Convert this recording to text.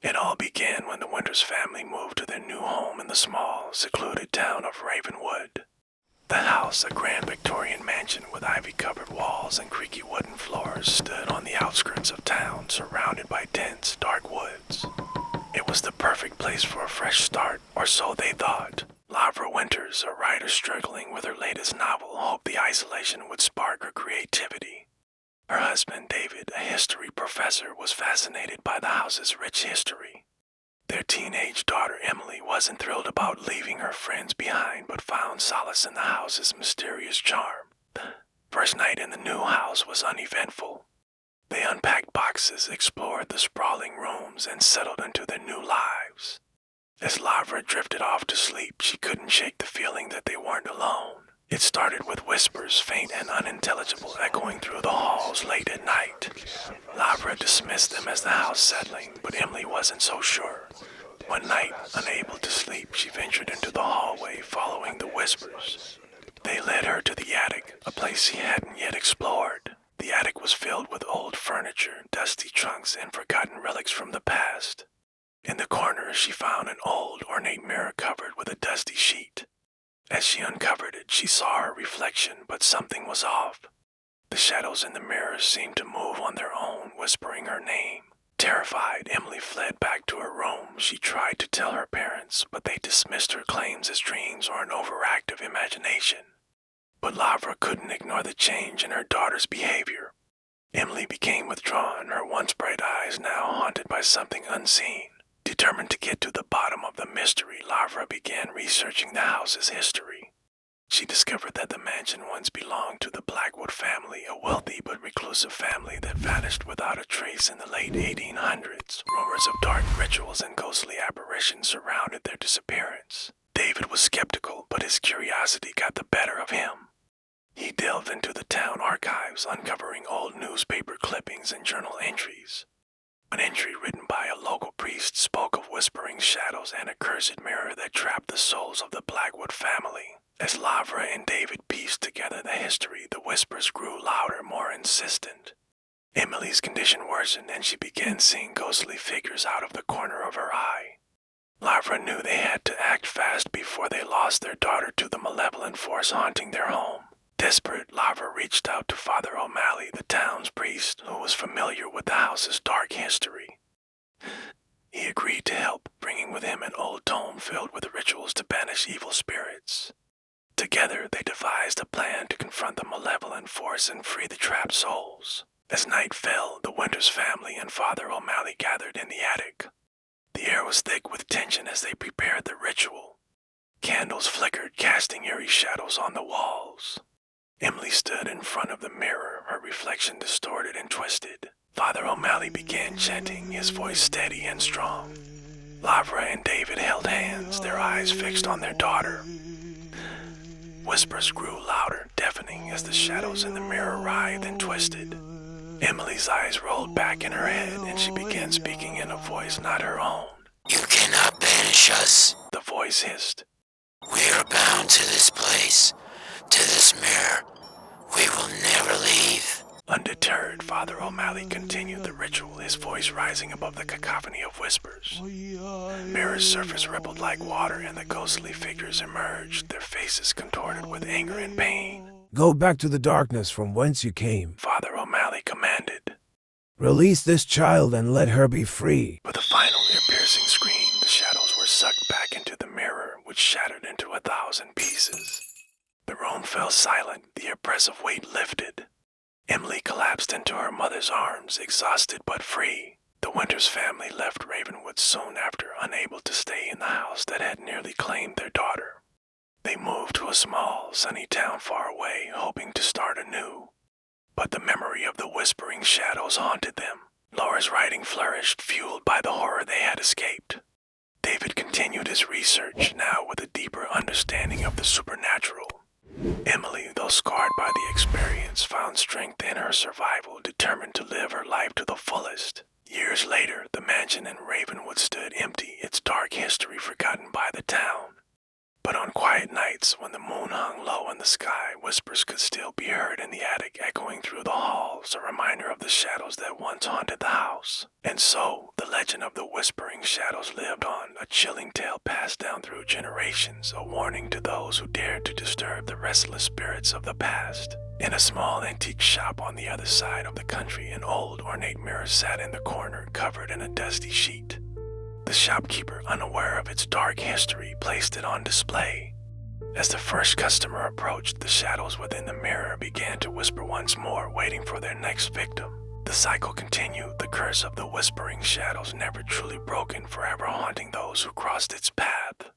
It all began when the Winters family moved to their new home in the small, secluded town of Ravenwood. The house, a grand Victorian mansion with ivy-covered walls and creaky wooden floors, stood on the outskirts of town, surrounded by dense, dark woods. It was the perfect place for a fresh start, or so they thought. Lavra Winters, a writer struggling with her latest novel, hoped the isolation would spark her creativity. Her husband, David, a history professor, was fascinated by the house's rich history. Their teenage daughter, Emily, wasn't thrilled about leaving her friends behind, but found solace in the house's mysterious charm. First night in the new house was uneventful. They unpacked boxes, explored the sprawling rooms, and settled into their new lives. As Lavra drifted off to sleep, she couldn't shake the feeling that they weren't alone. It started with whispers, faint and unintelligible, echoing through the halls late at night. Lavra dismissed them as the house settling, but Emily wasn't so sure. One night, unable to sleep, she ventured into the hallway, following the whispers. They led her to the attic, a place she hadn't yet explored. The attic was filled with old furniture, dusty trunks, and forgotten relics from the past. In the corner, she found an old, ornate mirror covered with a dusty sheet. As she uncovered it, she saw her reflection, but something was off. The shadows in the mirror seemed to move on their own, whispering her name. Terrified, Emily fled back to her room. She tried to tell her parents, but they dismissed her claims as dreams or an overactive imagination. But Lavra couldn't ignore the change in her daughter's behavior. Emily became withdrawn, her once bright eyes now haunted by something unseen. Determined to get to the bottom of the mystery, Lavra began researching the house's history. She discovered that the mansion once belonged to the Blackwood family, a wealthy but reclusive family that vanished without a trace in the late 1800s. Rumors of dark rituals and ghostly apparitions surrounded their disappearance. David was skeptical, but his curiosity got the better of him. He delved into the town archives, uncovering old newspaper clippings and journal entries. An entry written by a local priest spoke of whispering shadows and a cursed mirror that trapped the souls of the Blackwood family. As Lavra and David pieced together the history, the whispers grew louder, more insistent. Emily's condition worsened, and she began seeing ghostly figures out of the corner of her eye. Lavra knew they had to act fast before they lost their daughter to the malevolent force haunting their home. Desperate, Lavra reached out to Father O'Malley, the town's priest, who was familiar with the house's dark history. He agreed to help, bringing with him an old tome filled with rituals to banish evil spirits. Together, they devised a plan to confront the malevolent force and free the trapped souls. As night fell, the Winters family and Father O'Malley gathered in the attic. The air was thick with tension as they prepared the ritual. Candles flickered, casting eerie shadows on the walls. Emily stood in front of the mirror, her reflection distorted and twisted. Father O'Malley began chanting, his voice steady and strong. Lavra and David held hands, their eyes fixed on their daughter. Whispers grew louder, deafening as the shadows in the mirror writhed and twisted. Emily's eyes rolled back in her head, and she began speaking in a voice not her own. "You cannot banish us," the voice hissed. "We are bound to this place, to this mirror. We will never leave." Undeterred, Father O'Malley continued the ritual, his voice rising above the cacophony of whispers. Mirror's surface rippled like water, and the ghostly figures emerged, their faces contorted with anger and pain. "Go back to the darkness from whence you came," Father O'Malley commanded. "Release this child and let her be free." With a final ear-piercing scream, the shadows were sucked back into the mirror, which shattered into 1,000 pieces. The room fell silent, the oppressive weight lifted. Emily collapsed into her mother's arms, exhausted but free. The Winters family left Ravenwood soon after, unable to stay in the house that had nearly claimed their daughter. They moved to a small, sunny town far away, hoping to start anew. But the memory of the whispering shadows haunted them. Laura's writing flourished, fueled by the horror they had escaped. David continued his research, now with a deeper understanding of the supernatural. Emily, though scarred by the experience, found strength in her survival, determined to live her life to the fullest. Years later, the mansion in Ravenwood stood empty, its dark history forgotten by the town. But on quiet nights, when the moon hung low in the sky, whispers could still be heard in the attic, echoing through the halls, a reminder of the shadows that once haunted the house. And so, the legend of the whispering shadows lived on, a chilling tale passed down through generations, a warning to those who dared to disturb the restless spirits of the past. In a small antique shop on the other side of the country, an old ornate mirror sat in the corner, covered in a dusty sheet. The shopkeeper, unaware of its dark history, placed it on display. As the first customer approached, the shadows within the mirror began to whisper once more, waiting for their next victim. The cycle continued, the curse of the whispering shadows never truly broken, forever haunting those who crossed its path.